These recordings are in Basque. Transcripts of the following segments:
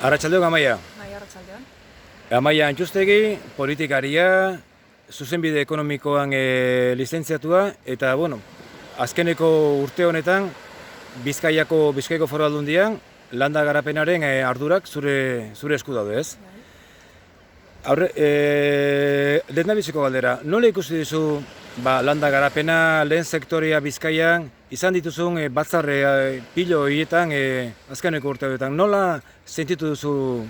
Arratsaldeon, Amaia. Bai, arratsaldeon. Amaia Antxustegi, politikaria, zuzenbide ekonomikoan lizentziatua, eta, azkeneko urte honetan, Bizkaiko Foru Aldundian, landa garapenaren ardurak zure esku daude, ez? Bai. Lehendabiziko galdera, nola ikusi dizu landa garapena, lehen sektorea Bizkaian, izan dituzun batzarre pilo horietan azkeneko urte horietan, nola sentitu duzu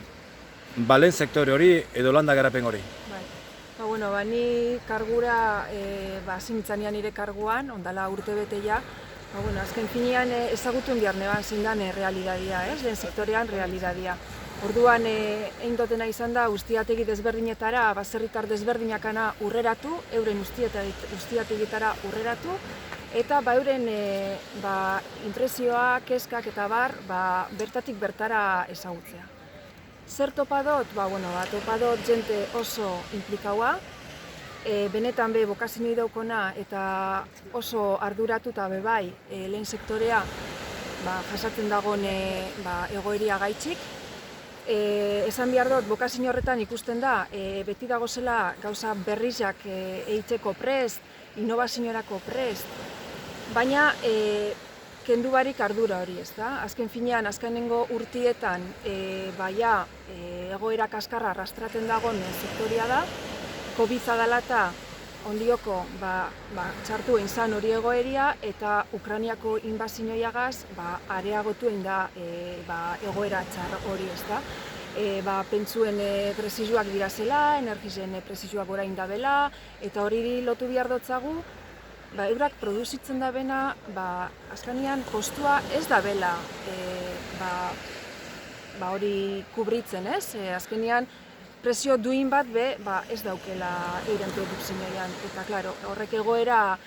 lehen sektore hori edo landa garapen hori? Bai. Ni kargura hasi nintzanean nire karguan, ondala urte bete ja, azken finean ezagutun behar neban zein den realidadia, lehen sektorean realidadia. Orduan, egin dutena izan da, ustiategi desberdinetara, baserritar desberdinakana urreratu, euren ustiategitara urreratu, eta euren impresioak, keskak eta bertatik bertara ezagutzea. Zer topa dut? Topa dut jente oso implikaua, benetan bokazinoi daukona eta oso arduratuta bai lehen sektorea jasatzen dagoen egoeria gaitxik. Esan behar dut, bokazio horretan ikusten da, beti dagozela gauza berrizak egiteko prest, innovaziorako prest, baina kendu barik ardura hori, ez da? Azken finean, azkenengo urtietan, egoera kaskarra arrastraten dagoen sektoria da, COVID-a dela eta ondioko txartu egin zan hori egoeria eta Ukrainiako inbazioiagaz areagotu egin da egoera txar hori, ez da? Pentsuen prezioak dira zela, energizen prezioak orain da bela, eta hori lotu behar dotzagu, eurak produzitzen da bena, azkenean kostua ez da bela hori kubritzen, ez? Azkenean, prezio duin bat ez daukela euren produkzioan. Eta, klaro, horrek egoera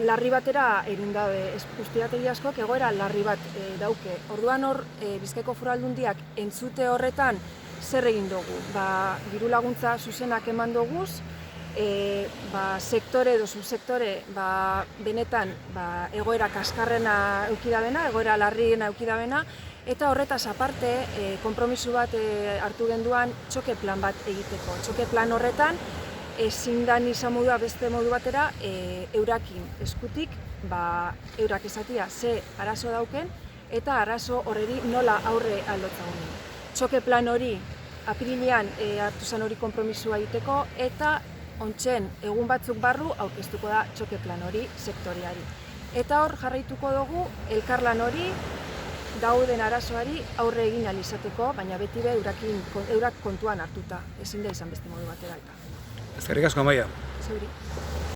larri batera erun dabe. Ustiategi askok egoera larri bat dauke. Orduan hor, Bizkaiko Foru Aldundiak entzute horretan zer egin dugu? Diru laguntza zuzenak eman doguz, sektore edo subsektore benetan egoera kaskarrena eukidabena, egoera larriena eukidabena, eta horretaz aparte, konpromiso bat hartu genduan txoke plan bat egiteko. Txoke plan horretan, ezin da izan modua beste modu batera, eurakin eskutik, eurak esatia ze arazo dauken, eta arazo horreri nola aurre aldotzagun. Txoke plan hori, apirilean hartu zen hori konpromisoa egiteko, eta ontsen egun batzuk barru aurkeztuko da txoke plan hori sektoriari. Eta hor jarraituko dugu elkarlan hori, dauden arazoari aurre egin ahal izateko, baina beti eurak kontuan hartuta, ezin da izan beste modu batera. Eskerrik asko, Amaia. Zeuri.